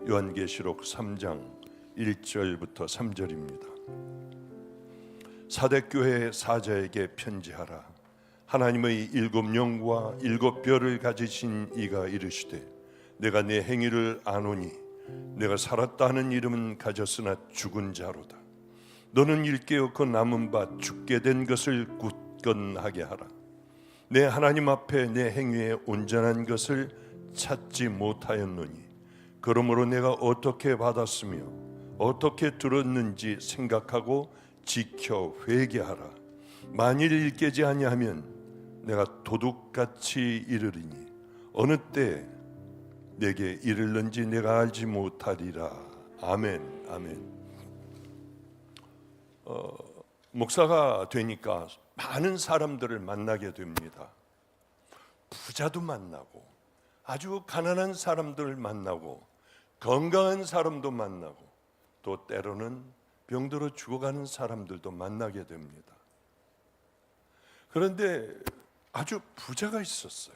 요한계시록 3장 1절부터 3절입니다. 사대교회 사자에게 편지하라. 하나님의 일곱 영과 일곱 별을 가지신 이가 이르시되 내가 내 행위를 아노니 내가 살았다 하는 이름은 가졌으나 죽은 자로다. 너는 일깨어 그 남은 바 죽게 된 것을 굳건하게 하라. 내 하나님 앞에 내 행위에 온전한 것을 찾지 못하였노니 그러므로 내가 어떻게 받았으며 어떻게 들었는지 생각하고 지켜 회개하라. 만일 일깨지 아니하면 내가 도둑같이 이르리니 어느 때 내게 이르는지 내가 알지 못하리라. 아멘. 아멘. 목사가 되니까 많은 사람들을 만나게 됩니다. 부자도 만나고 아주 가난한 사람들을 만나고 건강한 사람도 만나고 또 때로는 병들어 죽어가는 사람들도 만나게 됩니다. 그런데 아주 부자가 있었어요.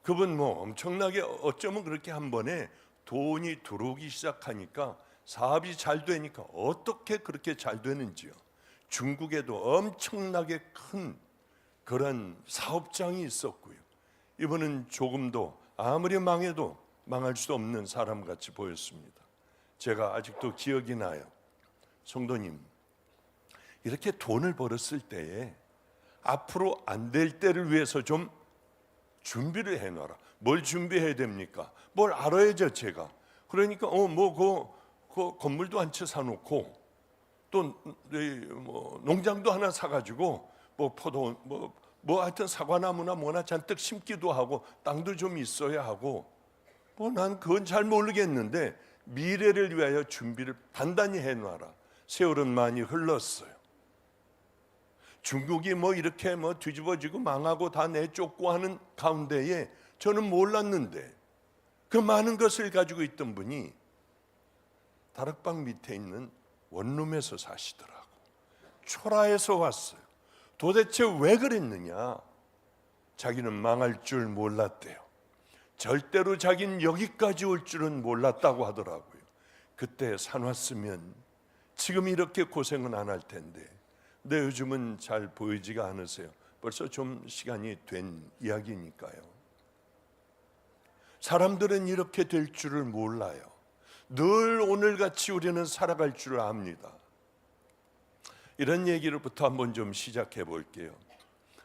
그분 엄청나게 어쩌면 그렇게 한 번에 돈이 들어오기 시작하니까 사업이 잘 되니까 어떻게 그렇게 잘 되는지요. 중국에도 엄청나게 큰 그런 사업장이 있었고요. 이분은 조금도 아무리 망해도 망할 수 없는 사람같이 보였습니다. 제가 아직도 기억이 나요. 성도님, 이렇게 돈을 벌었을 때에 앞으로 안 될 때를 위해서 좀 준비를 해놔라. 뭘 준비해야 됩니까? 뭘 알아야죠, 제가. 그러니까 그 건물도 한 채 사놓고 또 농장도 하나 사가지고 포도 하여튼 사과나무나 뭐나 잔뜩 심기도 하고 땅도 좀 있어야 하고 난 그건 잘 모르겠는데 미래를 위하여 준비를 단단히 해놔라. 세월은 많이 흘렀어요. 중국이 이렇게 뒤집어지고 망하고 다 내쫓고 하는 가운데에 저는 몰랐는데 그 많은 것을 가지고 있던 분이 다락방 밑에 있는 원룸에서 사시더라고. 초라해서 왔어요. 도대체 왜 그랬느냐? 자기는 망할 줄 몰랐대요. 절대로 자기는 여기까지 올 줄은 몰랐다고 하더라고요. 그때 사놨으면 지금 이렇게 고생은 안 할 텐데. 근데 요즘은 잘 보이지가 않으세요. 벌써 좀 시간이 된 이야기니까요. 사람들은 이렇게 될 줄을 몰라요. 늘 오늘같이 우리는 살아갈 줄 압니다. 이런 얘기로부터 한번 좀 시작해 볼게요.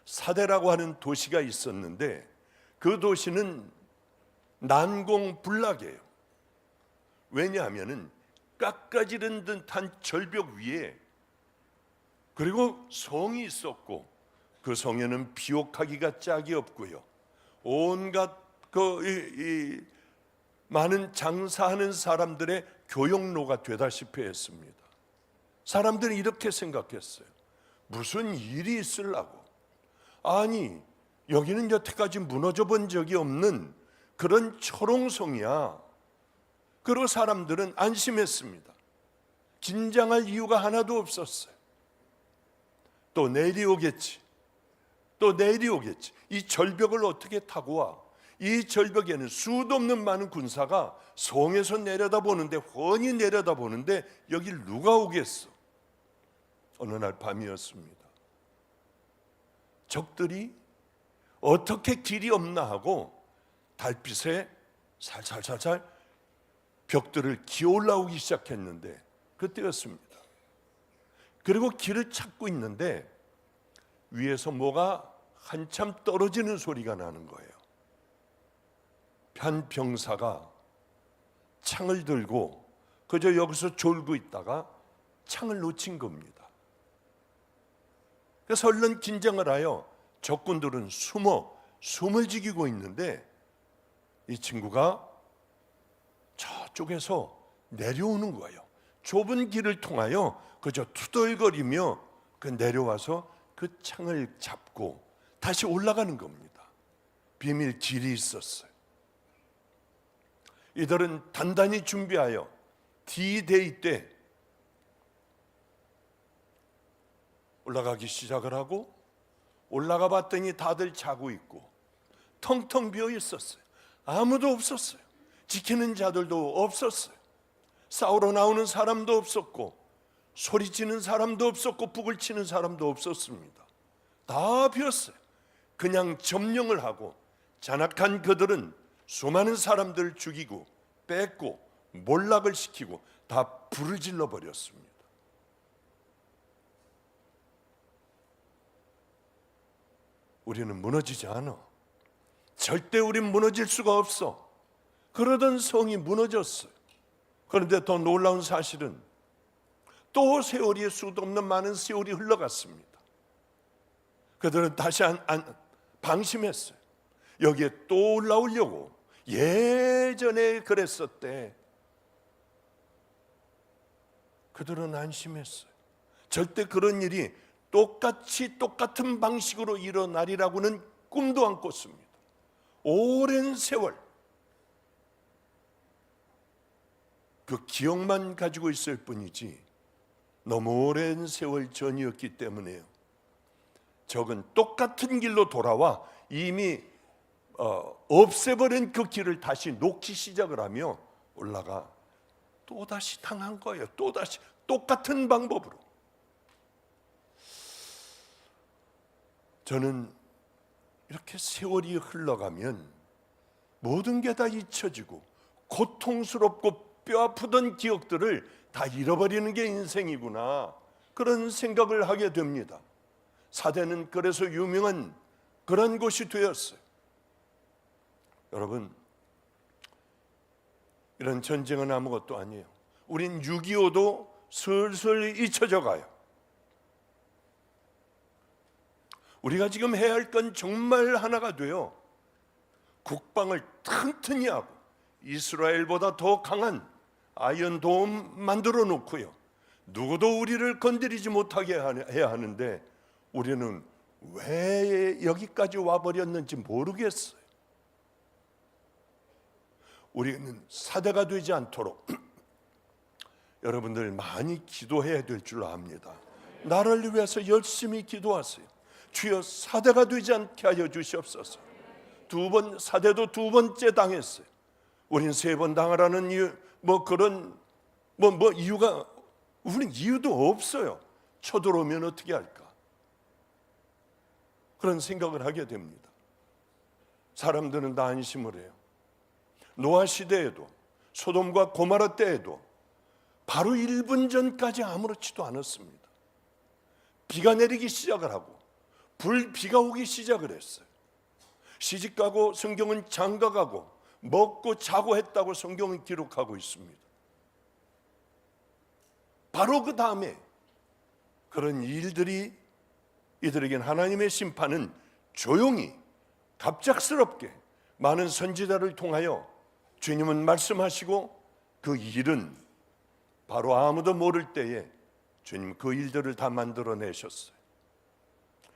사대라고 하는 도시가 있었는데 그 도시는 난공불락이에요. 왜냐하면 깎아지른 듯한 절벽 위에 그리고 성이 있었고 그 성에는 비옥하기가 짝이 없고요. 온갖 많은 장사하는 사람들의 교역로가 되다시피 했습니다. 사람들은 이렇게 생각했어요. 무슨 일이 있으려고? 아니, 여기는 여태까지 무너져 본 적이 없는 그런 초롱성이야. 그리고 사람들은 안심했습니다. 긴장할 이유가 하나도 없었어요. 또 내일이 오겠지. 또 내일이 오겠지. 이 절벽을 어떻게 타고 와? 이 절벽에는 수도 없는 많은 군사가 성에서 내려다보는데 훤히 내려다보는데 여길 누가 오겠어? 어느 날 밤이었습니다. 적들이 어떻게 길이 없나 하고 달빛에 살살살살 벽들을 기어 올라오기 시작했는데 그때였습니다. 그리고 길을 찾고 있는데 위에서 뭐가 한참 떨어지는 소리가 나는 거예요. 한 병사가 창을 들고 그저 여기서 졸고 있다가 창을 놓친 겁니다. 그래서 얼른 긴장을 하여 적군들은 숨을 지키고 있는데 이 친구가 저쪽에서 내려오는 거예요. 좁은 길을 통하여 그저 투덜거리며 내려와서 그 창을 잡고 다시 올라가는 겁니다. 비밀 길이 있었어요. 이들은 단단히 준비하여 D-Day 때 올라가기 시작을 하고 올라가 봤더니 다들 자고 있고 텅텅 비어 있었어요. 아무도 없었어요. 지키는 자들도 없었어요. 싸우러 나오는 사람도 없었고 소리치는 사람도 없었고 북을 치는 사람도 없었습니다. 다 비었어요. 그냥 점령을 하고 잔악한 그들은 수많은 사람들을 죽이고 뺏고 몰락을 시키고 다 불을 질러 버렸습니다. 우리는 무너지지 않아. 절대 우린 무너질 수가 없어. 그러던 성이 무너졌어요. 그런데 더 놀라운 사실은 또 세월이 수도 없는 많은 세월이 흘러갔습니다. 그들은 다시 방심했어요. 여기에 또 올라오려고 예전에 그랬었대. 그들은 안심했어요. 절대 그런 일이 똑같은 방식으로 일어나리라고는 꿈도 안 꿨습니다. 오랜 세월 그 기억만 가지고 있을 뿐이지 너무 오랜 세월 전이었기 때문에요. 적은 똑같은 길로 돌아와 이미 없애버린 그 길을 다시 놓기 시작을 하며 올라가 또다시 당한 거예요. 또다시 똑같은 방법으로. 저는 이렇게 세월이 흘러가면 모든 게 다 잊혀지고 고통스럽고 뼈아프던 기억들을 다 잃어버리는 게 인생이구나, 그런 생각을 하게 됩니다. 사대는 그래서 유명한 그런 곳이 되었어요. 여러분, 이런 전쟁은 아무것도 아니에요. 우린 6.25도 슬슬 잊혀져 가요. 우리가 지금 해야 할 건 정말 하나가 돼요. 국방을 튼튼히 하고 이스라엘보다 더 강한 아이언돔 만들어 놓고요, 누구도 우리를 건드리지 못하게 해야 하는데 우리는 왜 여기까지 와버렸는지 모르겠어요. 우리는 사대가 되지 않도록 여러분들 많이 기도해야 될 줄 압니다. 나를 위해서 열심히 기도하세요. 주여 사대가 되지 않게 하여 주시옵소서. 사대도 두 번째 당했어요. 우린 세 번 당하라는 이유, 이유가, 우리는 이유도 없어요. 쳐들어오면 어떻게 할까? 그런 생각을 하게 됩니다. 사람들은 다 안심을 해요. 노아 시대에도 소돔과 고모라 때에도 바로 1분 전까지 아무렇지도 않았습니다. 비가 내리기 시작을 하고 비가 오기 시작을 했어요. 시집가고 성경은 장가가고 먹고 자고 했다고 성경은 기록하고 있습니다. 바로 그 다음에 그런 일들이, 이들에겐 하나님의 심판은 조용히 갑작스럽게 많은 선지자를 통하여 주님은 말씀하시고 그 일은 바로 아무도 모를 때에 주님 그 일들을 다 만들어내셨어요.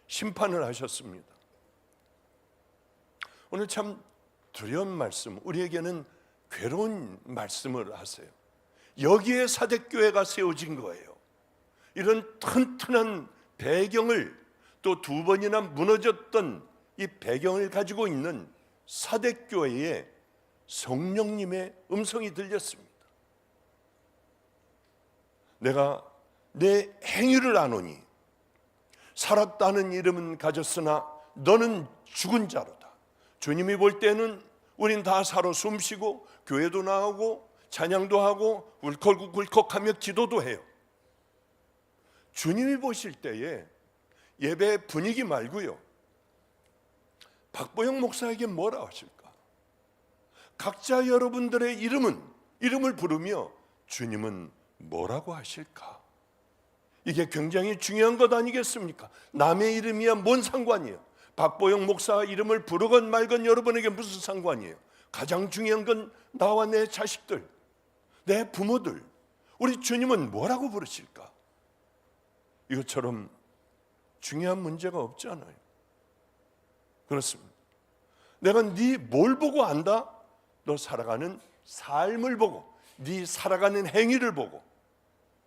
심판을 하셨습니다. 오늘 참 두려운 말씀, 우리에게는 괴로운 말씀을 하세요. 여기에 사대교회가 세워진 거예요. 이런 튼튼한 배경을, 또 두 번이나 무너졌던 이 배경을 가지고 있는 사대교회에 성령님의 음성이 들렸습니다. 내가 내 행위를 아노니 살았다는 이름은 가졌으나 너는 죽은 자로다. 주님이 볼 때는 우린 다 살아 숨쉬고 교회도 나오고 찬양도 하고 울컥울컥하며 기도도 해요. 주님이 보실 때에 예배 분위기 말고요, 박보영 목사에게 뭐라 하실까? 각자 여러분들의 이름을 부르며 주님은 뭐라고 하실까? 이게 굉장히 중요한 것 아니겠습니까? 남의 이름이야 뭔 상관이에요? 박보영 목사 이름을 부르건 말건 여러분에게 무슨 상관이에요? 가장 중요한 건 나와 내 자식들, 내 부모들, 우리 주님은 뭐라고 부르실까? 이것처럼 중요한 문제가 없잖아요. 그렇습니다. 내가 네 뭘 보고 안다? 너 살아가는 삶을 보고, 네 살아가는 행위를 보고,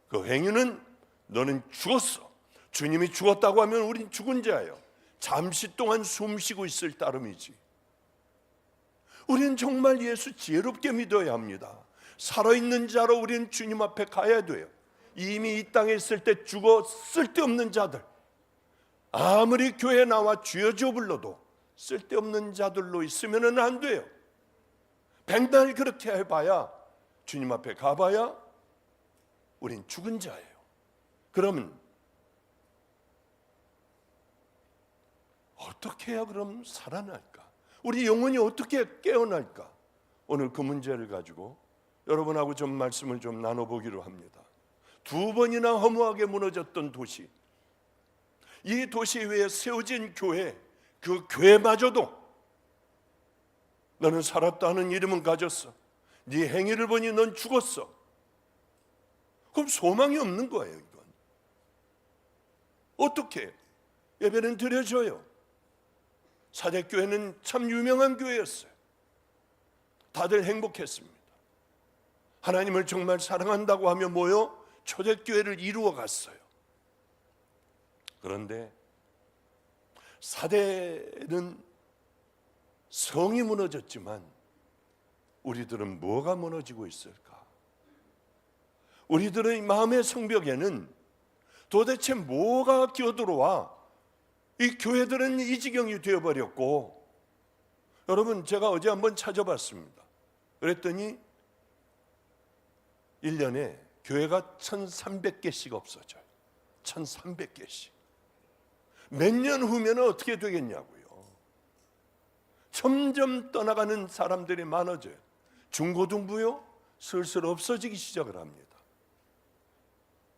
그 행위는 너는 죽었어. 주님이 죽었다고 하면 우린 죽은 자예요. 잠시 동안 숨 쉬고 있을 따름이지. 우리는 정말 예수 지혜롭게 믿어야 합니다. 살아있는 자로 우리는 주님 앞에 가야 돼요. 이미 이 땅에 있을 때 죽어 쓸데없는 자들, 아무리 교회에 나와 주여 주여 불러도 쓸데없는 자들로 있으면 안 돼요. 백날 그렇게 해봐야, 주님 앞에 가봐야 우린 죽은 자예요. 그러면 어떻게 해야 그럼 살아날까? 우리 영혼이 어떻게 깨어날까? 오늘 그 문제를 가지고 여러분하고 좀 말씀을 좀 나눠보기로 합니다. 2번이나 허무하게 무너졌던 도시, 이 도시 위에 세워진 교회, 그 교회마저도 너는 살았다 하는 이름은 가졌어, 네 행위를 보니 넌 죽었어. 그럼 소망이 없는 거예요. 이건 어떻게 예배는 드려져요? 사대교회는 참 유명한 교회였어요. 다들 행복했습니다. 하나님을 정말 사랑한다고 하며 모여 초대교회를 이루어 갔어요. 그런데 사대는 성이 무너졌지만 우리들은 뭐가 무너지고 있을까? 우리들의 마음의 성벽에는 도대체 뭐가 기어들어와 이 교회들은 이 지경이 되어버렸고, 여러분 제가 어제 한번 찾아봤습니다. 그랬더니 1년에 교회가 1,300개씩 없어져요. 1,300개씩. 몇 년 후면 어떻게 되겠냐고요. 점점 떠나가는 사람들이 많아져요. 중고등부요? 슬슬 없어지기 시작을 합니다.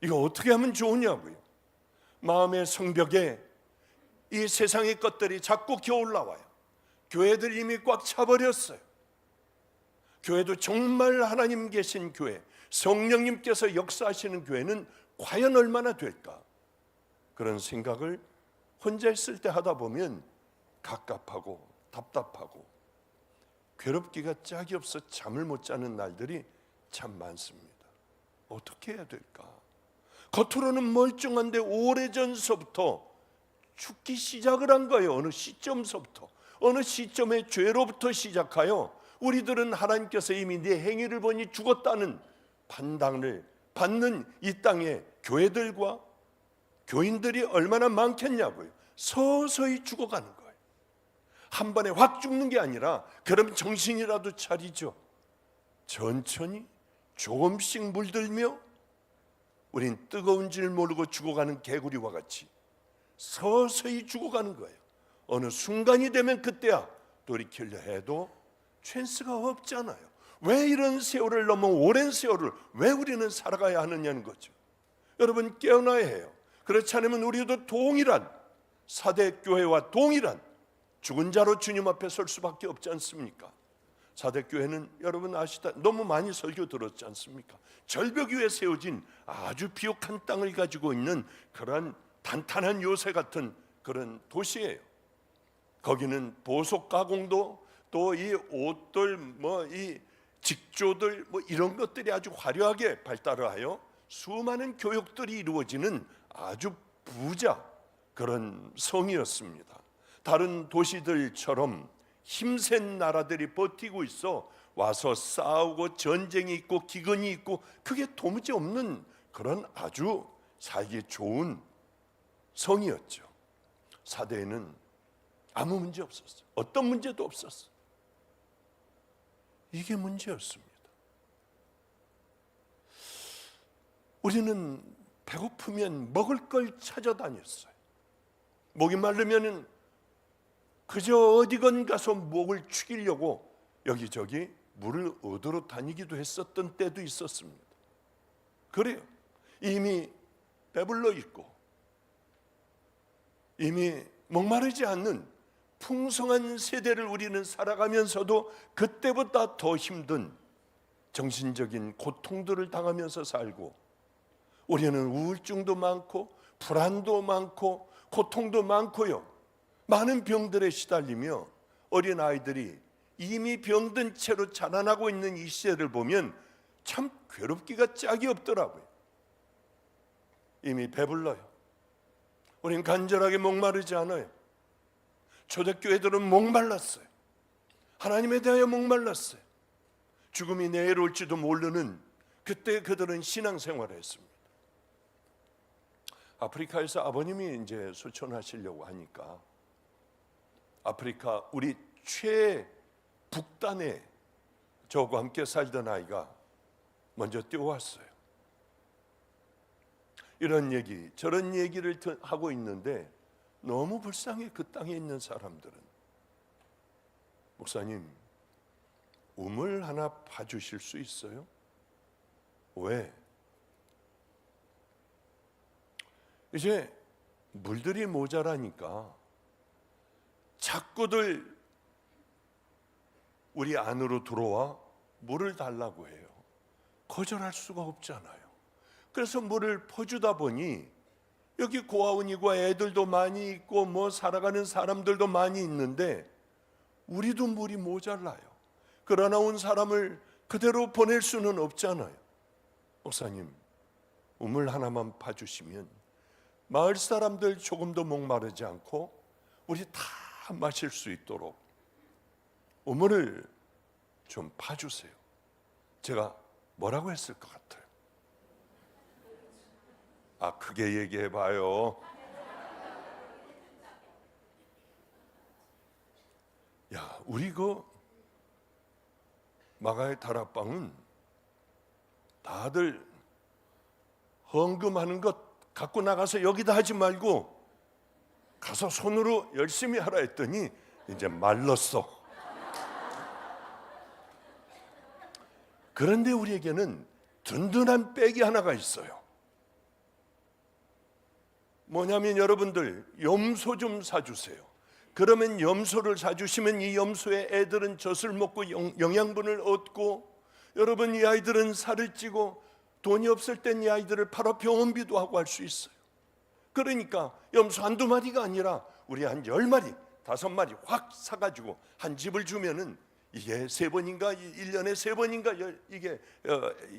이거 어떻게 하면 좋으냐고요. 마음의 성벽에 이 세상의 것들이 자꾸 기어올라와요. 교회들 이미 꽉 차버렸어요. 교회도 정말 하나님 계신 교회, 성령님께서 역사하시는 교회는 과연 얼마나 될까? 그런 생각을 혼자 있을 때 하다 보면 갑갑하고 답답하고 괴롭기가 짝이 없어 잠을 못 자는 날들이 참 많습니다. 어떻게 해야 될까? 겉으로는 멀쩡한데 오래전서부터 죽기 시작을 한 거예요. 어느 시점서부터, 어느 시점의 죄로부터 시작하여 우리들은 하나님께서 이미 네 행위를 보니 죽었다는 판단을 받는 이 땅에 교회들과 교인들이 얼마나 많겠냐고요. 서서히 죽어가는 거예요. 한 번에 확 죽는 게 아니라 그럼 정신이라도 차리죠. 천천히 조금씩 물들며 우린 뜨거운 줄 모르고 죽어가는 개구리와 같이 서서히 죽어가는 거예요. 어느 순간이 되면 그때야 돌이키려 해도 찬스가 없잖아요. 왜 이런 세월을 넘어 오랜 세월을 왜 우리는 살아가야 하느냐는 거죠. 여러분 깨어나야 해요. 그렇지 않으면 우리도 동일한 사대교회와 동일한 죽은 자로 주님 앞에 설 수밖에 없지 않습니까? 사대교회는 여러분 아시다, 너무 많이 설교 들었지 않습니까? 절벽 위에 세워진 아주 비옥한 땅을 가지고 있는 그러한 단단한 요새 같은 그런 도시예요. 거기는 보석 가공도 또 이 옷들 이 직조들 이런 것들이 아주 화려하게 발달을 하여 수많은 교육들이 이루어지는 아주 부자 그런 성이었습니다. 다른 도시들처럼 힘센 나라들이 버티고 있어 와서 싸우고 전쟁이 있고 기근이 있고 그게 도무지 없는 그런 아주 살기 좋은 성이었죠. 사대에는 아무 문제 없었어요. 어떤 문제도 없었어요. 이게 문제였습니다. 우리는 배고프면 먹을 걸 찾아다녔어요. 목이 마르면 그저 어디건 가서 목을 축이려고 여기저기 물을 얻으러 다니기도 했었던 때도 있었습니다. 그래요. 이미 배불러 있고 이미 목마르지 않는 풍성한 세대를 우리는 살아가면서도 그때보다 더 힘든 정신적인 고통들을 당하면서 살고, 우리는 우울증도 많고 불안도 많고 고통도 많고요. 많은 병들에 시달리며 어린 아이들이 이미 병든 채로 자라나고 있는 이 시대를 보면 참 괴롭기가 짝이 없더라고요. 이미 배불러요. 우린 간절하게 목마르지 않아요. 초대교회들은 목말랐어요. 하나님에 대하여 목말랐어요. 죽음이 내일 올지도 모르는 그때 그들은 신앙생활을 했습니다. 아프리카에서 아버님이 이제 수천하시려고 하니까 아프리카 우리 최북단에 저하고 함께 살던 아이가 먼저 뛰어왔어요. 이런 얘기 저런 얘기를 하고 있는데 너무 불쌍해. 그 땅에 있는 사람들은. 목사님, 우물 하나 파주실 수 있어요? 왜? 이제 물들이 모자라니까 자꾸들 우리 안으로 들어와 물을 달라고 해요. 거절할 수가 없잖아요. 그래서 물을 퍼주다 보니 여기 고아원이고 애들도 많이 있고 뭐 살아가는 사람들도 많이 있는데 우리도 물이 모자라요. 그러나 온 사람을 그대로 보낼 수는 없잖아요. 목사님, 우물 하나만 파주시면 마을 사람들 조금도 목마르지 않고 우리 다 마실 수 있도록 우물을 좀 파주세요. 제가 뭐라고 했을 것 같아요? 크게 얘기해봐요. 야, 우리 그 마가의 다락방은 다들 헌금하는 것 갖고 나가서 여기다 하지 말고 가서 손으로 열심히 하라 했더니 이제 말랐어. 그런데 우리에게는 든든한 백이 하나가 있어요. 뭐냐면 여러분들 염소 좀 사주세요. 그러면 염소를 사주시면 이 염소의 애들은 젖을 먹고 영양분을 얻고, 여러분 이 아이들은 살을 찌고 돈이 없을 땐 이 아이들을 팔아 병원비도 하고 할 수 있어요. 그러니까 염소 한두 마리가 아니라 우리 한 10마리, 5마리 확 사가지고 한 집을 주면은 이게 3번인가 1년에 3번인가 이게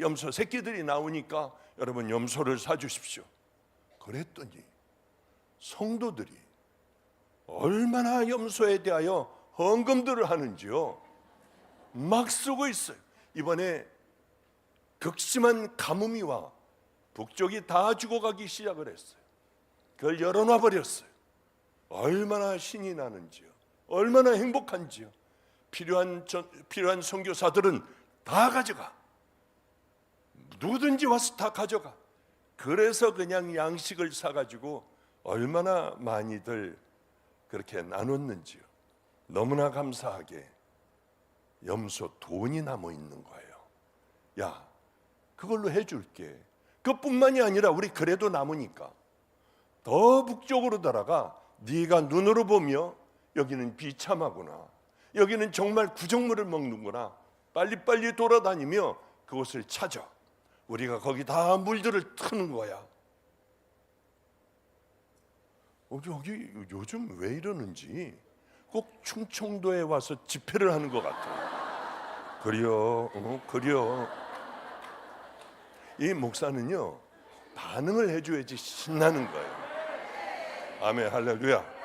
염소 새끼들이 나오니까 여러분 염소를 사주십시오. 그랬더니 성도들이 얼마나 염소에 대하여 헌금들을 하는지요. 막 쓰고 있어요. 이번에 극심한 가뭄이 와 북쪽이 다 죽어가기 시작을 했어요. 그걸 열어놔 버렸어요. 얼마나 신이 나는지요. 얼마나 행복한지요. 필요한 선교사들은 다 가져가. 누구든지 와서 다 가져가. 그래서 그냥 양식을 사가지고 얼마나 많이들 그렇게 나눴는지요. 너무나 감사하게 염소 돈이 남아 있는 거예요. 야, 그걸로 해줄게. 그뿐만이 아니라 우리 그래도 남으니까 더 북쪽으로 들어가. 네가 눈으로 보며 여기는 비참하구나, 여기는 정말 구정물을 먹는구나, 빨리빨리 돌아다니며 그곳을 찾아. 우리가 거기 다 물들을 트는 거야. 여기 요즘 왜 이러는지 꼭 충청도에 와서 집회를 하는 것 같아요. 그래요. 이 목사는요, 반응을 해줘야지 신나는 거예요. 아멘, 할렐루야.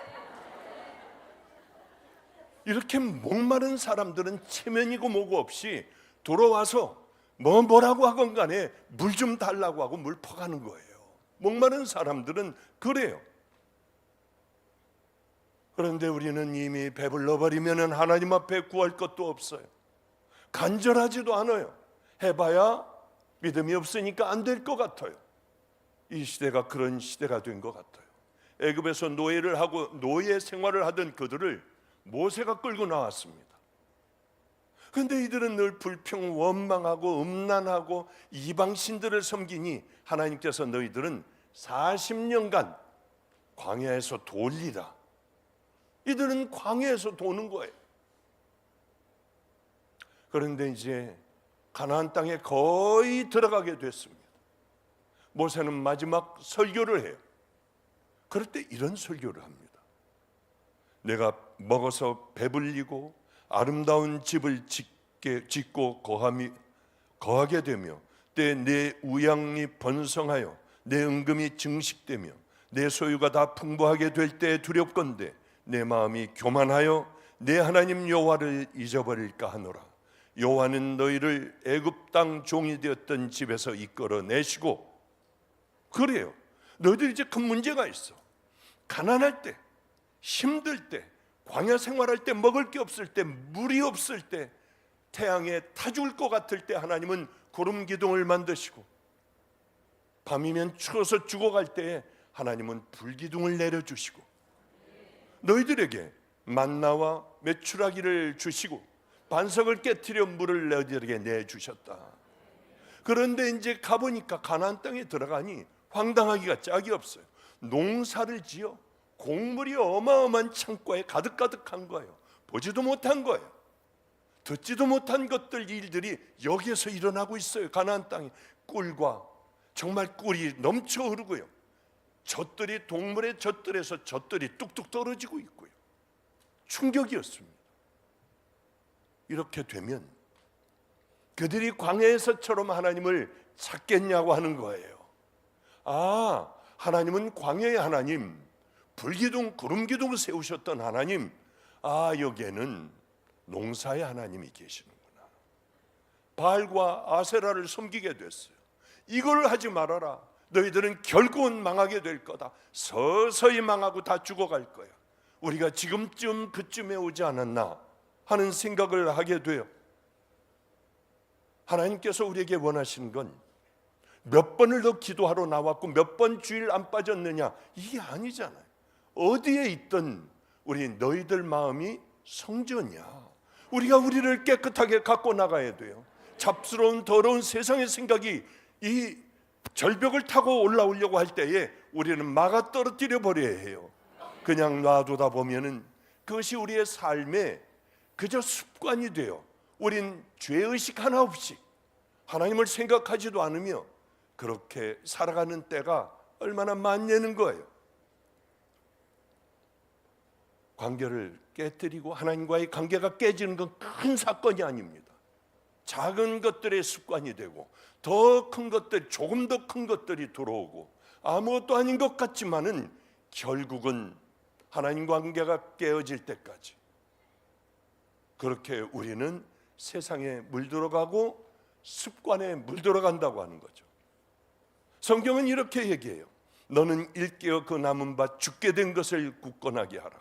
이렇게 목마른 사람들은 체면이고 뭐고 없이 돌아와서 뭐라고 하건 간에 물 좀 달라고 하고 물 퍼가는 거예요. 목마른 사람들은 그래요. 그런데 우리는 이미 배불러 버리면 하나님 앞에 구할 것도 없어요. 간절하지도 않아요. 해봐야 믿음이 없으니까 안 될 것 같아요. 이 시대가 그런 시대가 된 것 같아요. 애굽에서 노예를 하고 노예 생활을 하던 그들을 모세가 끌고 나왔습니다. 그런데 이들은 늘 불평, 원망하고 음란하고 이방신들을 섬기니 하나님께서 너희들은 40년간 광야에서 돌리라. 이들은 광야에서 도는 거예요. 그런데 이제 가나안 땅에 거의 들어가게 됐습니다. 모세는 마지막 설교를 해요. 그럴 때 이런 설교를 합니다. 내가 먹어서 배불리고 아름다운 집을 짓고 거하게 되며 때 내 우양이 번성하여 내 은금이 증식되며 내 소유가 다 풍부하게 될 때 두렵건대 내 마음이 교만하여 내 하나님 여호와를 잊어버릴까 하노라. 여호와는 너희를 애굽 땅 종이 되었던 집에서 이끌어내시고, 그래요, 너희들 이제 큰 문제가 있어. 가난할 때, 힘들 때, 광야 생활할 때, 먹을 게 없을 때, 물이 없을 때, 태양에 타 죽을 것 같을 때 하나님은 구름 기둥을 만드시고, 밤이면 추워서 죽어갈 때에 하나님은 불기둥을 내려주시고, 너희들에게 만나와 메추라기를 주시고 반석을 깨뜨려 물을 너희들에게 내주셨다. 그런데 이제 가보니까 가나안 땅에 들어가니 황당하기가 짝이 없어요. 농사를 지어 곡물이 어마어마한 창고에 가득가득한 거예요. 보지도 못한 거예요. 듣지도 못한 것들, 일들이 여기에서 일어나고 있어요. 가나안 땅에 꿀과 정말 꿀이 넘쳐 흐르고요, 젖들이, 동물의 젖들에서 젖들이 뚝뚝 떨어지고 있고요. 충격이었습니다. 이렇게 되면 그들이 광야에서처럼 하나님을 찾겠냐고 하는 거예요. 아, 하나님은 광야의 하나님, 불기둥, 구름기둥을 세우셨던 하나님, 아, 여기에는 농사의 하나님이 계시는구나. 바알과 아세라를 섬기게 됐어요. 이걸 하지 말아라. 너희들은 결국은 망하게 될 거다. 서서히 망하고 다 죽어갈 거야. 우리가 지금쯤 그쯤에 오지 않았나 하는 생각을 하게 돼요. 하나님께서 우리에게 원하시는 건 몇 번을 더 기도하러 나왔고 몇 번 주일 안 빠졌느냐, 이게 아니잖아요. 어디에 있든 우리 너희들 마음이 성전이야. 우리가 우리를 깨끗하게 갖고 나가야 돼요. 잡스러운 더러운 세상의 생각이 이 절벽을 타고 올라오려고 할 때에 우리는 막아 떨어뜨려 버려야 해요. 그냥 놔두다 보면은 그것이 우리의 삶에 그저 습관이 돼요. 우린 죄의식 하나 없이 하나님을 생각하지도 않으며 그렇게 살아가는 때가 얼마나 많냐는 거예요. 관계를 깨뜨리고 하나님과의 관계가 깨지는 건 큰 사건이 아닙니다. 작은 것들의 습관이 되고 더 큰 것들, 조금 더 큰 것들이 들어오고 아무것도 아닌 것 같지만은 결국은 하나님 관계가 깨어질 때까지 그렇게 우리는 세상에 물들어가고 습관에 물들어간다고 하는 거죠. 성경은 이렇게 얘기해요. 너는 일깨어 그 남은 바 죽게 된 것을 굳건하게 하라.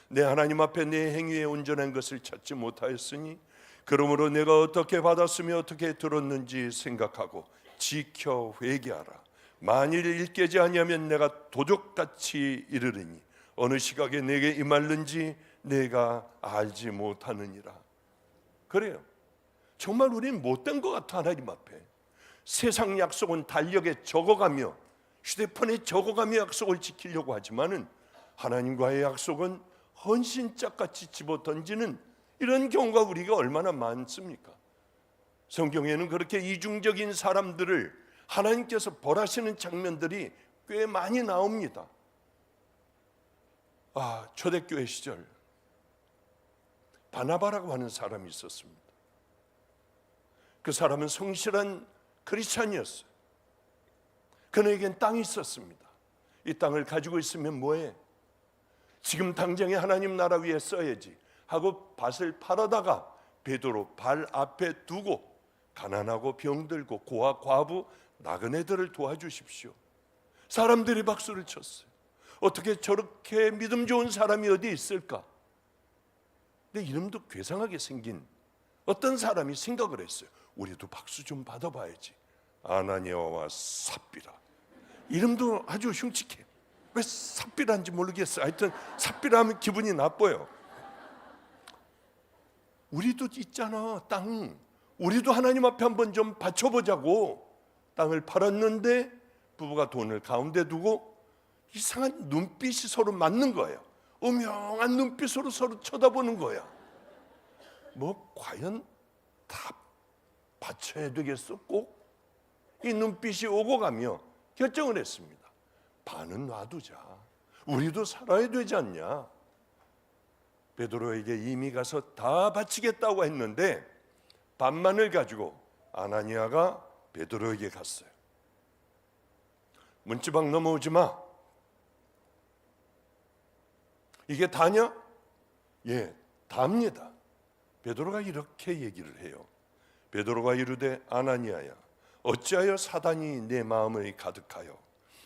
내 하나님 앞에 내 행위에 온전한 것을 찾지 못하였으니 그러므로 내가 어떻게 받았으며 어떻게 들었는지 생각하고 지켜 회개하라. 만일 일깨지 아니하면 내가 도적같이 이르리니 어느 시각에 내게 임할는지 내가 알지 못하느니라. 그래요. 정말 우리는 못된 것 같아. 하나님 앞에 세상 약속은 달력에 적어가며 휴대폰에 적어가며 약속을 지키려고 하지만은 하나님과의 약속은 헌신짝같이 집어던지는 이런 경우가 우리가 얼마나 많습니까? 성경에는 그렇게 이중적인 사람들을 하나님께서 벌하시는 장면들이 꽤 많이 나옵니다. 초대교회 시절 바나바라고 하는 사람이 있었습니다. 그 사람은 성실한 크리스찬이었어요. 그에겐 땅이 있었습니다. 이 땅을 가지고 있으면 뭐해? 지금 당장에 하나님 나라 위에 써야지 하고 밭을 팔아다가 베드로 발 앞에 두고 가난하고 병들고 고아 과부 나그네들을 도와주십시오. 사람들이 박수를 쳤어요. 어떻게 저렇게 믿음 좋은 사람이 어디 있을까? 근데 이름도 괴상하게 생긴 어떤 사람이 생각을 했어요. 우리도 박수 좀 받아봐야지. 아나니아와 삽비라. 이름도 아주 흉측해. 왜 삽비라인지 모르겠어요. 하여튼 삽비라 하면 기분이 나빠요. 우리도 있잖아, 땅. 우리도 하나님 앞에 한번 좀 바쳐보자고 땅을 팔았는데 부부가 돈을 가운데 두고 이상한 눈빛이 서로 맞는 거예요. 음흉한 눈빛으로 서로 쳐다보는 거야. 뭐 과연 다 바쳐야 되겠어? 꼭? 이 눈빛이 오고 가며 결정을 했습니다. 반은 놔두자. 우리도 살아야 되지 않냐? 베드로에게 이미 가서 다 바치겠다고 했는데 반만을 가지고 아나니아가 베드로에게 갔어요. 문지방 넘어오지 마. 이게 다냐? 예, 답니다. 베드로가 이렇게 얘기를 해요. 베드로가 이르되 아나니아야 어찌하여 사단이 내 마음을 가득하여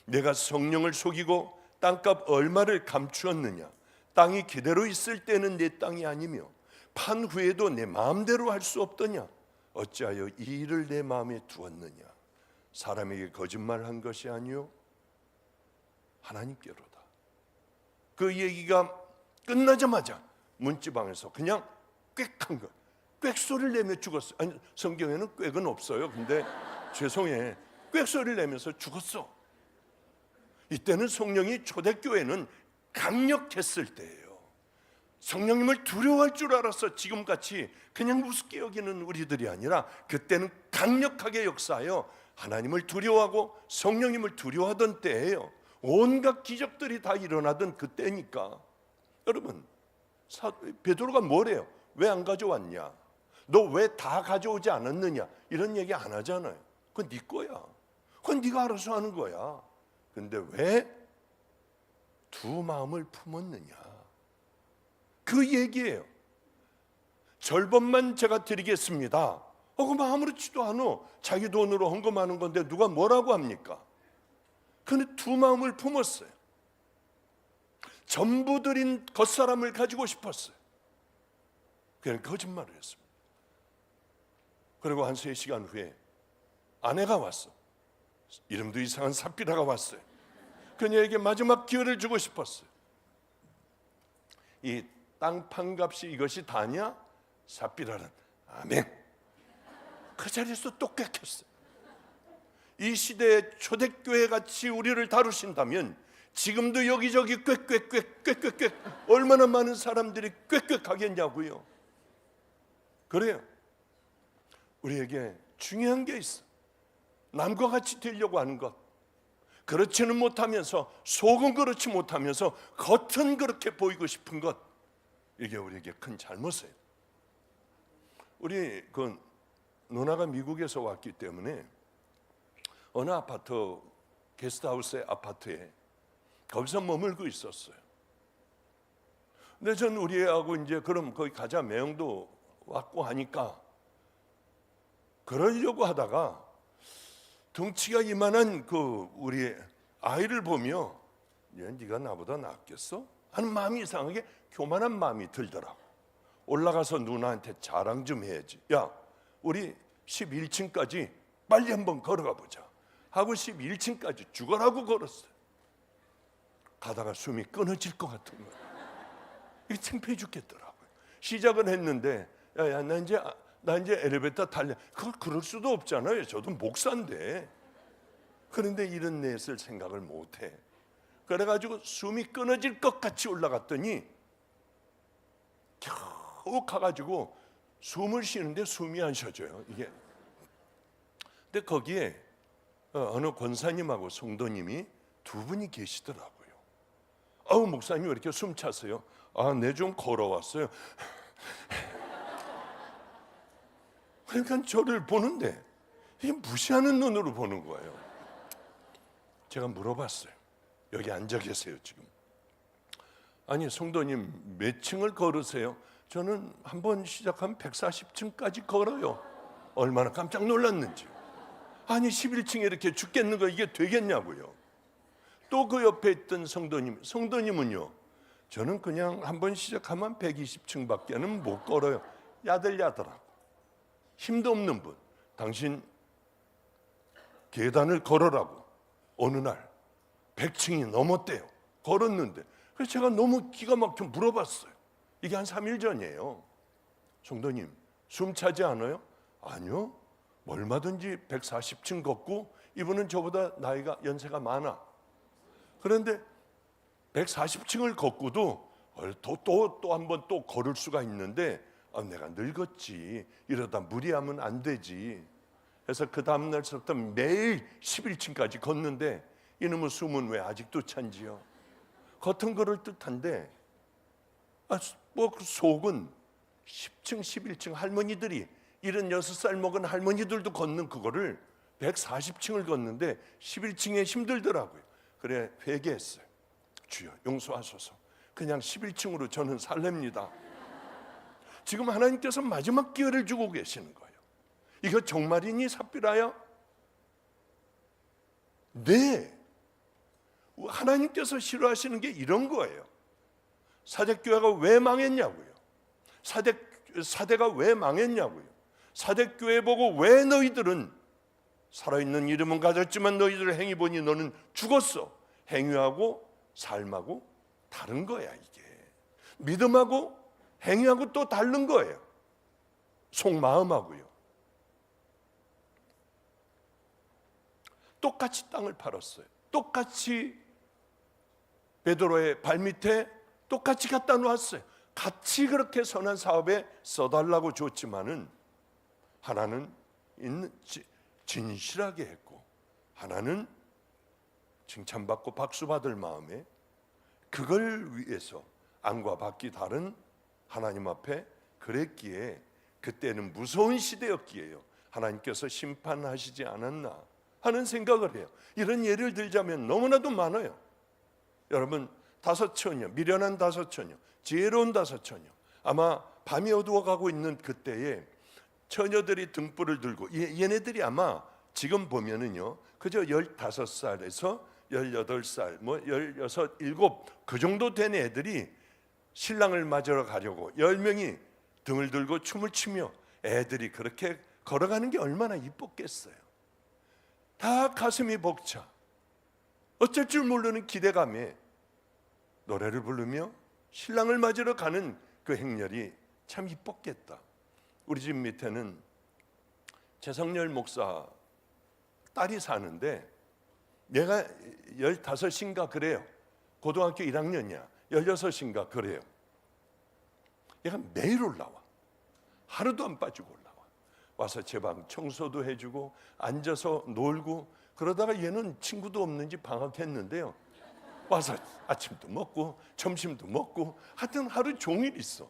내가 성령을 속이고 땅값 얼마를 감추었느냐. 땅이 기대로 있을 때는 내 땅이 아니며 판 후에도 내 마음대로 할 수 없더냐. 어찌하여 이 일을 내 마음에 두었느냐. 사람에게 거짓말한 것이 아니요 하나님께로다. 그 얘기가 끝나자마자 문지방에서 그냥 꽥한 것, 꽥소리를 내며 죽었어요. 아니, 성경에는 꽥은 없어요. 근데 죄송해, 꽥소리를 내면서 죽었어. 이때는 성령이 초대교회는 강력했을 때예요. 성령님을 두려워할 줄 알아서 지금같이 그냥 우습게 여기는 우리들이 아니라 그때는 강력하게 역사하여 하나님을 두려워하고 성령님을 두려워하던 때예요. 온갖 기적들이 다 일어나던 그때니까. 여러분, 베드로가 뭐래요? 왜 안 가져왔냐? 너 왜 다 가져오지 않았느냐? 이런 얘기 안 하잖아요. 그건 네 거야. 그건 네가 알아서 하는 거야. 근데 왜 두 마음을 품었느냐? 그 얘기예요. 절반만 제가 드리겠습니다. 그럼 아무렇지도 않아. 자기 돈으로 헌금하는 건데 누가 뭐라고 합니까? 근데 두 마음을 품었어요. 전부 드린 겉사람을 가지고 싶었어요. 그냥 거짓말을 했습니다. 그리고 한 3시간 후에 아내가 왔어. 이름도 이상한 삽비라가 왔어요. 그녀에게 마지막 기회를 주고 싶었어요. 이 땅 판값이 이것이 다냐? 삽비라는 아멘. 그 자리에서 또 꽥혔어요. 이 시대의 초대교회 같이 우리를 다루신다면 지금도 여기저기 꽥꽥꽥 얼마나 많은 사람들이 꽥꽥하겠냐고요. 그래요. 우리에게 중요한 게 있어. 남과 같이 되려고 하는 것. 그렇지는 못하면서, 속은 그렇지 못하면서 겉은 그렇게 보이고 싶은 것. 이게 우리에게 큰 잘못이에요. 우리 그 누나가 미국에서 왔기 때문에 어느 아파트, 게스트하우스의 아파트에 거기서 머물고 있었어요. 근데 전 우리 애하고 이제 그럼 거기 가자, 매형도 왔고 하니까 그러려고 하다가 덩치가 이만한 그 우리 아이를 보며 얘 네가 나보다 낫겠어? 하는 마음이 이상하게 교만한 마음이 들더라고. 올라가서 누나한테 자랑 좀 해야지. 야, 우리 11층까지 빨리 한번 걸어가 보자 하고 11층까지 죽어라고 걸었어요. 가다가 숨이 끊어질 것 같은 거예요. 이게 창피해 죽겠더라고요. 시작은 했는데 야, 나 이제 엘리베이터 탈래. 그럴 수도 없잖아요. 저도 목사인데. 그런데 이런 넷을 생각을 못해. 그래가지고 숨이 끊어질 것 같이 올라갔더니 겨우 가가지고 숨을 쉬는데 숨이 안 쉬어져요. 이게. 근데 거기에 어느 권사님하고 성도님이 두 분이 계시더라고요. 목사님 왜 이렇게 숨 차세요? 네, 좀 걸어왔어요. 그러니까 저를 보는데 이게 무시하는 눈으로 보는 거예요. 제가 물어봤어요. 여기 앉아 계세요 지금. 아니 성도님 몇 층을 걸으세요? 저는 한번 시작하면 140층까지 걸어요. 얼마나 깜짝 놀랐는지. 아니 11층에 이렇게 죽겠는 거 이게 되겠냐고요. 또 그 옆에 있던 성도님은요. 저는 그냥 한번 시작하면 120층밖에는 못 걸어요. 야들야들하고 힘도 없는 분. 당신 계단을 걸으라고 어느 날 100층이 넘었대요. 걸었는데 그래서 제가 너무 기가 막혀 물어봤어요. 이게 한 3일 전이에요. 성도님 숨 차지 않아요? 아니요. 얼마든지 140층 걷고 이분은 저보다 나이가 연세가 많아. 그런데 140층을 걷고도 또 한 번 또 걸을 수가 있는데 내가 늙었지. 이러다 무리하면 안 되지. 그래서 그 다음 날부터 매일 11층까지 걷는데 이놈의 숨은 왜 아직도 찬지요? 겉은 그럴 듯한데 뭐 속은 10층 11층 할머니들이 76살 먹은 할머니들도 걷는 그거를 140층을 걷는데 11층에 힘들더라고요. 그래 회개했어요. 주여 용서하소서. 그냥 11층으로 저는 살랍니다. 지금 하나님께서 마지막 기회를 주고 계시는 거예요. 이거 정말이니 삽비라야? 네. 하나님께서 싫어하시는 게 이런 거예요. 사대교회가 왜 망했냐고요. 사대가 왜 망했냐고요. 사대교회 보고 왜 너희들은 살아있는 이름은 가졌지만 너희들 행위 보니 너는 죽었어. 행위하고 삶하고 다른 거야 이게. 믿음하고 행위하고 또 다른 거예요. 속마음하고요. 똑같이 땅을 팔았어요. 똑같이 베드로의 발밑에 똑같이 갖다 놓았어요. 같이 그렇게 선한 사업에 써달라고 줬지만은 하나는 진실하게 했고 하나는 칭찬받고 박수받을 마음에 그걸 위해서 안과 밖이 다른 하나님 앞에 그랬기에 그때는 무서운 시대였기에요. 하나님께서 심판하시지 않았나 하는 생각을 해요. 이런 예를 들자면 너무나도 많아요. 여러분, 다섯 처녀, 미련한 다섯 처녀, 지혜로운 다섯 처녀. 아마 밤이 어두워가고 있는 그때에 처녀들이 등불을 들고 얘네들이 아마 지금 보면은요 그저 15살에서 18살, 16, 17 그 정도 된 애들이 신랑을 맞으러 가려고 10명이 등을 들고 춤을 추며 애들이 그렇게 걸어가는 게 얼마나 이뻤겠어요. 다 가슴이 벅차 어쩔 줄 모르는 기대감에 노래를 부르며 신랑을 맞으러 가는 그 행렬이 참 이뻤겠다. 우리 집 밑에는 최성렬 목사 딸이 사는데 얘가 15인가 그래요. 고등학교 1학년이야. 16인가 그래요. 얘가 매일 올라와. 하루도 안 빠지고 올라와. 와서 제 방 청소도 해주고 앉아서 놀고 그러다가 얘는 친구도 없는지 방학했는데요. 와서 아침도 먹고 점심도 먹고 하여튼 하루 종일 있어.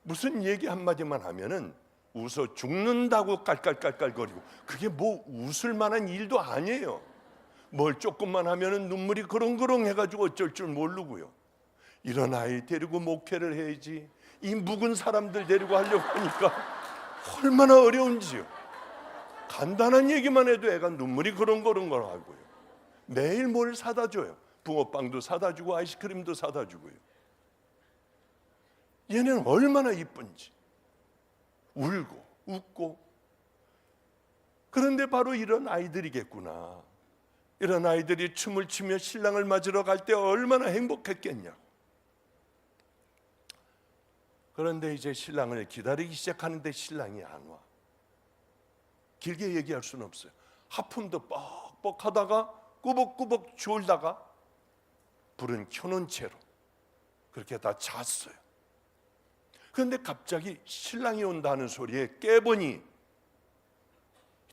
무슨 얘기 한마디만 하면은 웃어 죽는다고 깔깔깔깔거리고 그게 뭐 웃을 만한 일도 아니에요. 뭘 조금만 하면은 눈물이 그렁그렁 해가지고 어쩔 줄 모르고요. 이런 아이 데리고 목회를 해야지 이 묵은 사람들 데리고 하려고 하니까 얼마나 어려운지요. 간단한 얘기만 해도 애가 눈물이 그렁그렁거리고요. 매일 뭘 사다 줘요. 붕어빵도 사다 주고 아이스크림도 사다 주고요. 얘는 얼마나 이쁜지 울고 웃고. 그런데 바로 이런 아이들이겠구나. 이런 아이들이 춤을 추며 신랑을 맞으러 갈 때 얼마나 행복했겠냐. 그런데 이제 신랑을 기다리기 시작하는데 신랑이 안 와. 길게 얘기할 수는 없어요. 하품도 뻑뻑 하다가 꾸벅꾸벅 졸다가 불은 켜놓은 채로 그렇게 다 잤어요. 그런데 갑자기 신랑이 온다는 소리에 깨보니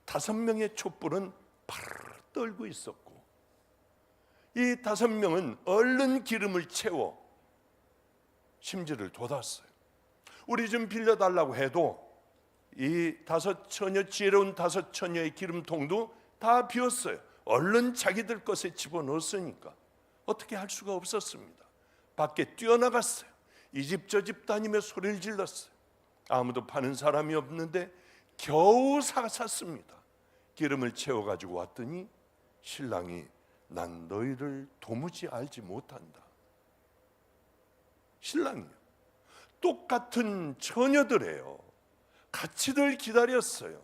5명의 촛불은 파르르 떨고 있었고 이 5명은 얼른 기름을 채워 심지를 돋았어요. 우리 좀 빌려달라고 해도 이 5처녀, 지혜로운 5처녀의 기름통도 다 비었어요. 얼른 자기들 것에 집어넣었으니까 어떻게 할 수가 없었습니다. 밖에 뛰어나갔어요. 이 집 저 집 다니며 소리를 질렀어요. 아무도 파는 사람이 없는데 겨우 샀습니다. 기름을 채워가지고 왔더니 신랑이 난 너희를 도무지 알지 못한다. 신랑이요. 똑같은 처녀들이에요. 같이들 기다렸어요.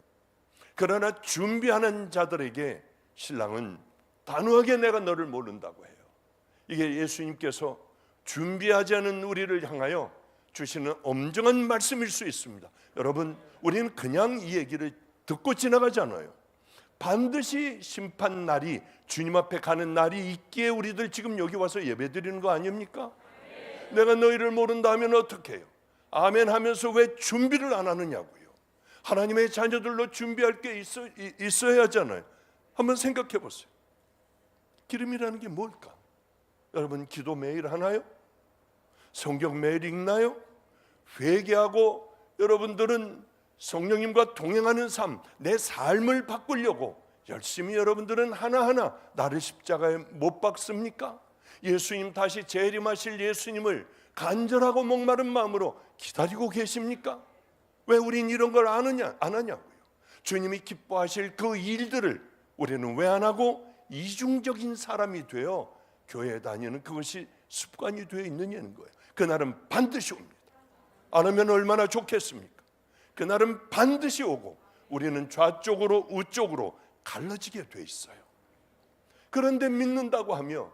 그러나 준비하는 자들에게 신랑은 단호하게 내가 너를 모른다고 해요. 이게 예수님께서 준비하지 않은 우리를 향하여 주시는 엄정한 말씀일 수 있습니다. 여러분, 우리는 그냥 이 얘기를 듣고 지나가잖아요. 반드시 심판 날이 주님 앞에 가는 날이 있기에 우리들 지금 여기 와서 예배드리는 거 아닙니까? 내가 너희를 모른다 하면 어떻게 해요? 아멘 하면서 왜 준비를 안 하느냐고요. 하나님의 자녀들로 준비할 게 있어야 하잖아요. 한번 생각해 보세요. 기름이라는 게 뭘까? 여러분, 기도 매일 하나요? 성경 매일 읽나요? 회개하고 여러분들은 성령님과 동행하는 삶, 내 삶을 바꾸려고 열심히 여러분들은 하나하나 나를 십자가에 못 박습니까? 예수님 다시 재림하실 예수님을 간절하고 목마른 마음으로 기다리고 계십니까? 왜 우린 이런 걸 안 하냐고요. 주님이 기뻐하실 그 일들을 우리는 왜 안 하고 이중적인 사람이 되어 교회에 다니는 그것이 습관이 되어 있느냐는 거예요. 그날은 반드시 옵니다. 안 하면 얼마나 좋겠습니까? 그날은 반드시 오고 우리는 좌쪽으로 우쪽으로 갈라지게 돼 있어요. 그런데 믿는다고 하며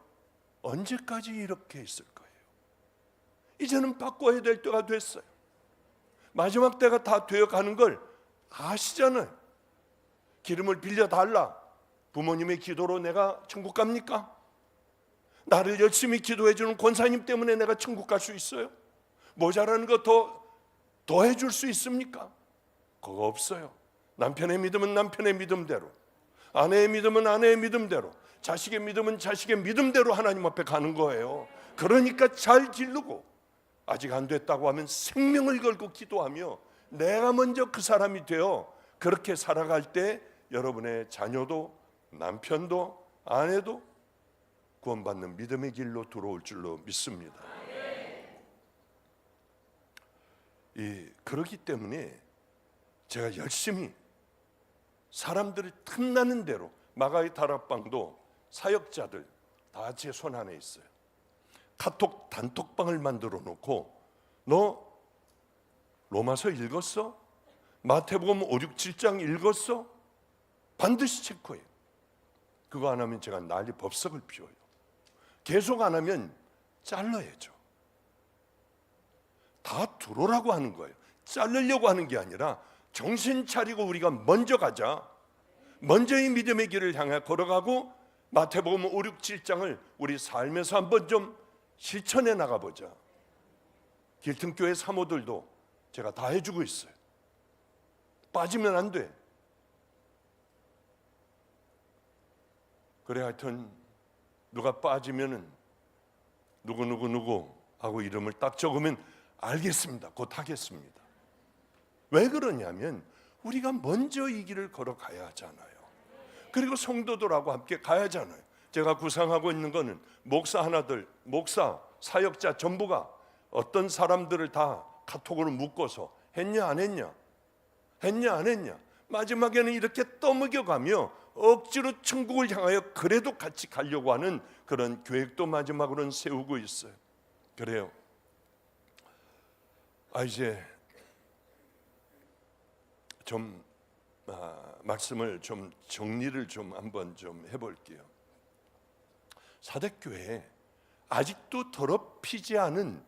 언제까지 이렇게 있을 거예요? 이제는 바꿔야 될 때가 됐어요. 마지막 때가 다 되어가는 걸 아시잖아요. 기름을 빌려달라. 부모님의 기도로 내가 천국 갑니까? 나를 열심히 기도해 주는 권사님 때문에 내가 천국 갈 수 있어요? 모자라는 거 더 해줄 수 있습니까? 그거 없어요. 남편의 믿음은 남편의 믿음대로, 아내의 믿음은 아내의 믿음대로, 자식의 믿음은 자식의 믿음대로 하나님 앞에 가는 거예요. 그러니까 잘 기르고 아직 안 됐다고 하면 생명을 걸고 기도하며 내가 먼저 그 사람이 되어 그렇게 살아갈 때 여러분의 자녀도 남편도 아내도 구원받는 믿음의 길로 들어올 줄로 믿습니다. 그렇기 때문에 제가 열심히 사람들이 틈나는 대로, 마가의 다락방도 사역자들 다 제 손 안에 있어요. 카톡 단톡방을 만들어 놓고 너 로마서 읽었어? 마태복음 5, 6, 7장 읽었어? 반드시 체크해요. 그거 안 하면 제가 난리 법석을 피워요. 계속 안 하면 잘라야죠. 다 들어오라고 하는 거예요. 자르려고 하는 게 아니라 정신 차리고 우리가 먼저 가자. 먼저 이 믿음의 길을 향해 걸어가고 마태복음 5, 6, 7장을 우리 삶에서 한번 좀 실천해 나가보자. 길등교회 사모들도 제가 다 해주고 있어요. 빠지면 안 돼. 그래 하여튼 누가 빠지면은 누구 하고 이름을 딱 적으면 알겠습니다. 곧 하겠습니다. 왜 그러냐면 우리가 먼저 이 길을 걸어가야 하잖아요. 그리고 성도들하고 함께 가야 하잖아요. 제가 구상하고 있는 거는 목사 하나들, 목사, 사역자 전부가 어떤 사람들을 다 카톡으로 묶어서 했냐 안 했냐, 했냐 안 했냐, 마지막에는 이렇게 떠먹여가며 억지로 천국을 향하여 그래도 같이 가려고 하는 그런 계획도 마지막으로는 세우고 있어요. 그래요. 이제 좀 말씀을 좀 정리를 좀 한번 좀 해볼게요. 사대교회에 아직도 더럽히지 않은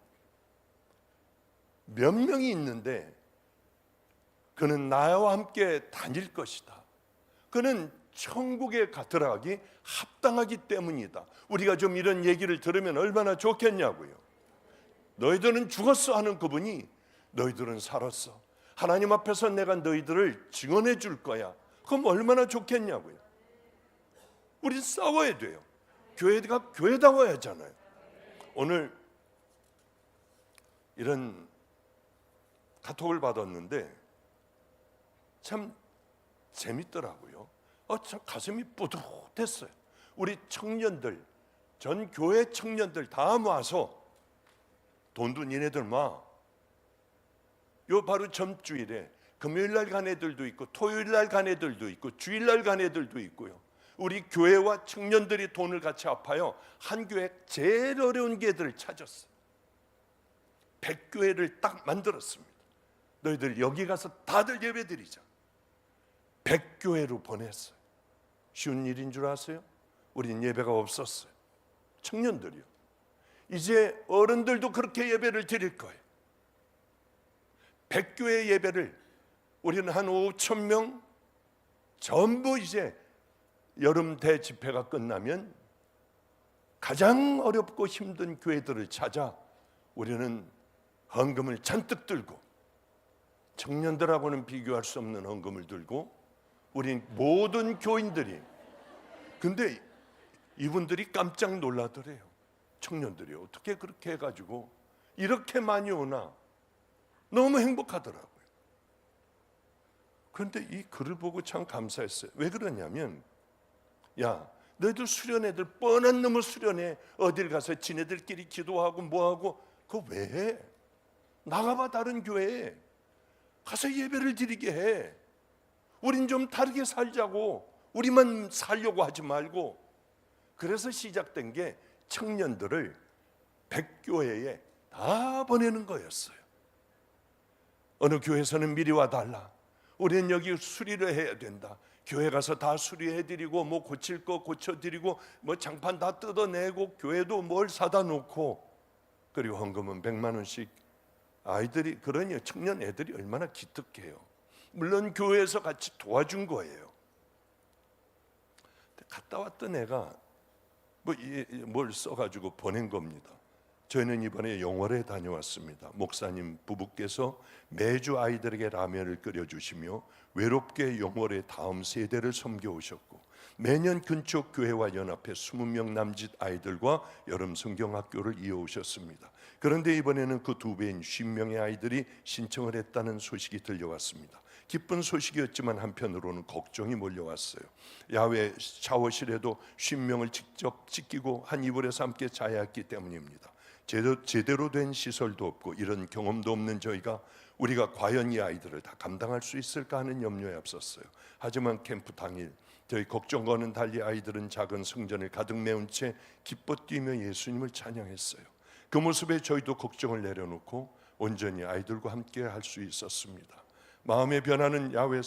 몇 명이 있는데 그는 나와 함께 다닐 것이다. 그는 천국에 들어가기 합당하기 때문이다. 우리가 좀 이런 얘기를 들으면 얼마나 좋겠냐고요. 너희들은 죽었어 하는 그분이 너희들은 살았어. 하나님 앞에서 내가 너희들을 증언해 줄 거야. 그럼 얼마나 좋겠냐고요. 우리 싸워야 돼요. 교회가 교회다워야 하잖아요. 오늘 이런 카톡을 받았는데 참 재밌더라고요. 참 가슴이 뿌듯했어요. 우리 청년들, 전 교회 청년들 다 모아서 돈도 니네들 마. 요 바로 점주일에 금요일날 간 애들도 있고 토요일날 간 애들도 있고 주일날 간 애들도 있고요. 우리 교회와 청년들이 돈을 같이 합하여 한 교회 제일 어려운 교회들을 찾았어요. 100교회를 딱 만들었습니다. 너희들 여기 가서 다들 예배드리자. 100교회로 보냈어요. 쉬운 일인 줄 아세요? 우린 예배가 없었어요. 청년들이요. 이제 어른들도 그렇게 예배를 드릴 거예요. 100교회 예배를 우리는 한 5,000명 전부 이제 여름 대집회가 끝나면 가장 어렵고 힘든 교회들을 찾아 우리는 헌금을 잔뜩 들고 청년들하고는 비교할 수 없는 헌금을 들고 우린 모든 교인들이, 근데 이분들이 깜짝 놀라더래요. 청년들이 어떻게 그렇게 해가지고 이렇게 많이 오나 너무 행복하더라고요. 그런데 이 글을 보고 참 감사했어요. 왜 그러냐면 야 너희들 수련회들 뻔한 놈의 수련회 어딜 가서 지네들끼리 기도하고 뭐하고 그거 왜 해? 나가봐. 다른 교회에 가서 예배를 드리게 해. 우린 좀 다르게 살자고. 우리만 살려고 하지 말고. 그래서 시작된 게 청년들을 100교회에 다 보내는 거였어요. 어느 교회에서는 미리 와달라. 우리는 여기 수리를 해야 된다. 교회 가서 다 수리해드리고 뭐 고칠 거 고쳐드리고 뭐 장판 다 뜯어내고 교회도 뭘 사다 놓고, 그리고 헌금은 100만 원씩. 아이들이, 그러니 청년 애들이 얼마나 기특해요. 물론 교회에서 같이 도와준 거예요. 갔다 왔던 애가 뭘 써가지고 보낸 겁니다. 저희는 이번에 영월에 다녀왔습니다. 목사님 부부께서 매주 아이들에게 라면을 끓여주시며 외롭게 영월의 다음 세대를 섬겨오셨고, 매년 근처 교회와 연합해 20명 남짓 아이들과 여름 성경학교를 이어오셨습니다. 그런데 이번에는 그 2배인 50명의 아이들이 신청을 했다는 소식이 들려왔습니다. 기쁜 소식이었지만 한편으로는 걱정이 몰려왔어요. 야외 샤워실에도 50명을 직접 씻기고 한 이불에서 함께 자야 했기 때문입니다. 제대로 된 시설도 없고 이런 경험도 없는 우리가 과연 이 아이들을 다 감당할 수 있을까 하는 염려에 앞섰어요. 하지만 캠프 당일 저희 걱정과는 달리 아이들은 작은 성전을 가득 메운 채 기뻐 뛰며 예수님을 찬양했어요. 그 모습에 저희도 걱정을 내려놓고 온전히 아이들과 함께 할 수 있었습니다. 마음의 변화는 야외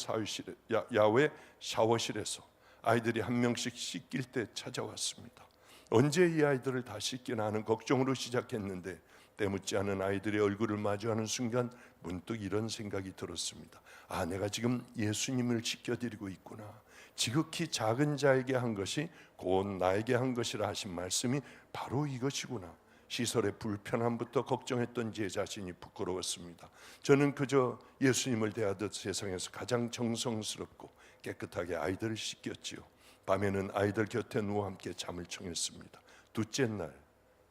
샤워실에서 아이들이 한 명씩 씻길 때 찾아왔습니다. 언제 이 아이들을 다 씻기나 하는 걱정으로 시작했는데, 때묻지 않은 아이들의 얼굴을 마주하는 순간 문득 이런 생각이 들었습니다. 내가 지금 예수님을 씻겨드리고 있구나. 지극히 작은 자에게 한 것이 곧 나에게 한 것이라 하신 말씀이 바로 이것이구나. 시설의 불편함부터 걱정했던 제 자신이 부끄러웠습니다. 저는 그저 예수님을 대하듯 세상에서 가장 정성스럽고 깨끗하게 아이들을 씻겼지요. 밤에는 아이들 곁에 누워 함께 잠을 청했습니다. 둘째 날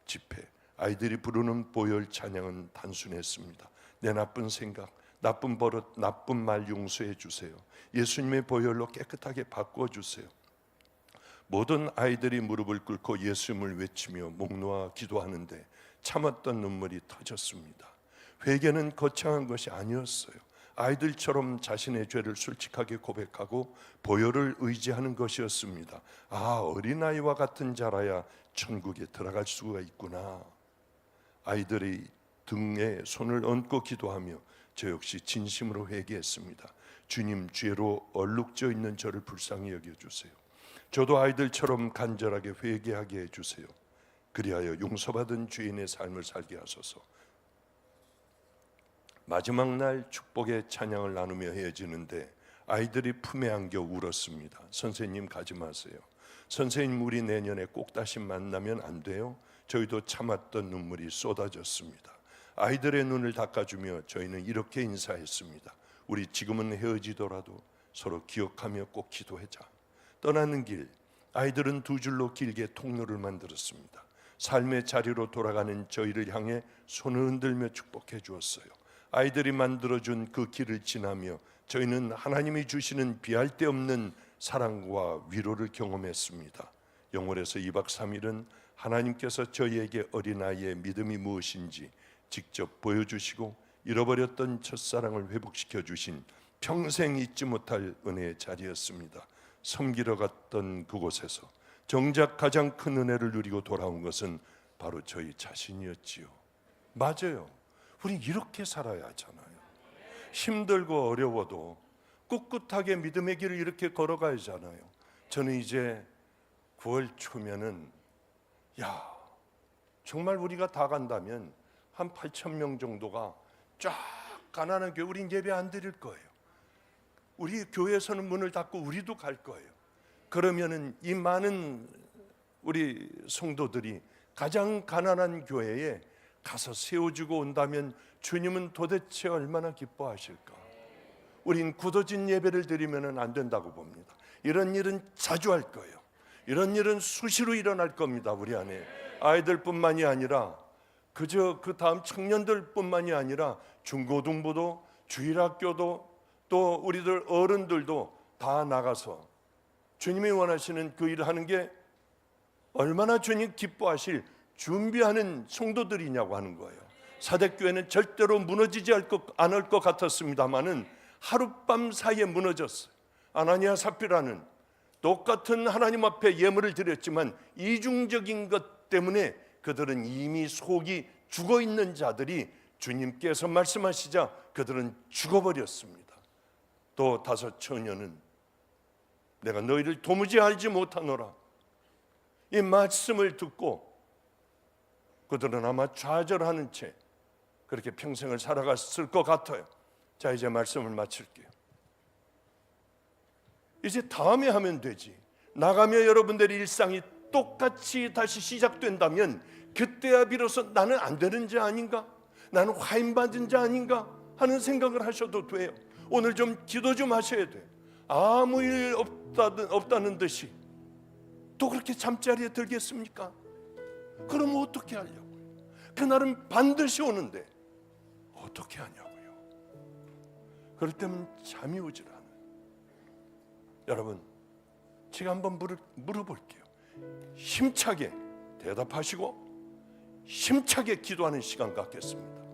집회, 아이들이 부르는 보혈 찬양은 단순했습니다. 내 나쁜 생각, 나쁜 버릇, 나쁜 말 용서해 주세요. 예수님의 보혈로 깨끗하게 바꾸어 주세요. 모든 아이들이 무릎을 꿇고 예수님을 외치며 목 놓아 기도하는데 참았던 눈물이 터졌습니다. 회개는 거창한 것이 아니었어요. 아이들처럼 자신의 죄를 솔직하게 고백하고 보혈을 의지하는 것이었습니다. 어린아이와 같은 자라야 천국에 들어갈 수가 있구나. 아이들이 등에 손을 얹고 기도하며 저 역시 진심으로 회개했습니다. 주님, 죄로 얼룩져 있는 저를 불쌍히 여겨주세요. 저도 아이들처럼 간절하게 회개하게 해주세요. 그리하여 용서받은 죄인의 삶을 살게 하소서. 마지막 날 축복의 찬양을 나누며 헤어지는데 아이들이 품에 안겨 울었습니다. 선생님 가지 마세요. 선생님, 우리 내년에 꼭 다시 만나면 안 돼요? 저희도 참았던 눈물이 쏟아졌습니다. 아이들의 눈을 닦아주며 저희는 이렇게 인사했습니다. 우리 지금은 헤어지더라도 서로 기억하며 꼭 기도하자. 떠나는 길, 아이들은 두 줄로 길게 통로를 만들었습니다. 삶의 자리로 돌아가는 저희를 향해 손을 흔들며 축복해 주었어요. 아이들이 만들어준 그 길을 지나며 저희는 하나님이 주시는 비할 데 없는 사랑과 위로를 경험했습니다. 영월에서 2박 3일은 하나님께서 저희에게 어린아이의 믿음이 무엇인지 직접 보여주시고 잃어버렸던 첫사랑을 회복시켜 주신 평생 잊지 못할 은혜의 자리였습니다. 섬기러 갔던 그곳에서 정작 가장 큰 은혜를 누리고 돌아온 것은 바로 저희 자신이었지요. 맞아요. 우리 이렇게 살아야 하잖아요. 힘들고 어려워도 꿋꿋하게 믿음의 길을 이렇게 걸어가야 하잖아요. 저는 이제 9월 초면은 정말 우리가 다 간다면 한 8,000명 정도가 쫙 가난한 교회, 우린 예배 안 드릴 거예요. 우리 교회에서는 문을 닫고 우리도 갈 거예요. 그러면은 이 많은 우리 성도들이 가장 가난한 교회에 가서 세워주고 온다면 주님은 도대체 얼마나 기뻐하실까? 우린 굳어진 예배를 드리면 안 된다고 봅니다. 이런 일은 자주 할 거예요. 이런 일은 수시로 일어날 겁니다. 우리 안에 아이들뿐만이 아니라 그저 그 다음 청년들뿐만이 아니라 중고등부도 주일학교도 또 우리들 어른들도 다 나가서 주님이 원하시는 그 일을 하는 게 얼마나 주님 기뻐하실 준비하는 성도들이냐고 하는 거예요. 사대교회는 절대로 무너지지 않을 것 같았습니다마는 하룻밤 사이에 무너졌어요. 아나니아 삽비라는 똑같은 하나님 앞에 예물을 드렸지만 이중적인 것 때문에 그들은 이미 속이 죽어 있는 자들이 주님께서 말씀하시자 그들은 죽어버렸습니다. 또 다섯 처녀는 내가 너희를 도무지 알지 못하노라. 이 말씀을 듣고 그들은 아마 좌절하는 채 그렇게 평생을 살아갔을 것 같아요. 자, 이제 말씀을 마칠게요. 이제 다음에 하면 되지. 나가며 여러분들의 일상이 똑같이 다시 시작된다면 그때야 비로소 나는 안 되는 자 아닌가? 나는 화인받은 자 아닌가? 하는 생각을 하셔도 돼요. 오늘 좀 기도 좀 하셔야 돼요. 아무 일 없다는 듯이 또 그렇게 잠자리에 들겠습니까? 그럼 어떻게 하려고요? 그날은 반드시 오는데 어떻게 하냐고요? 그럴 때면 잠이 오질 않아요. 여러분, 제가 한번 물어볼게요. 힘차게 대답하시고 힘차게 기도하는 시간 갖겠습니다.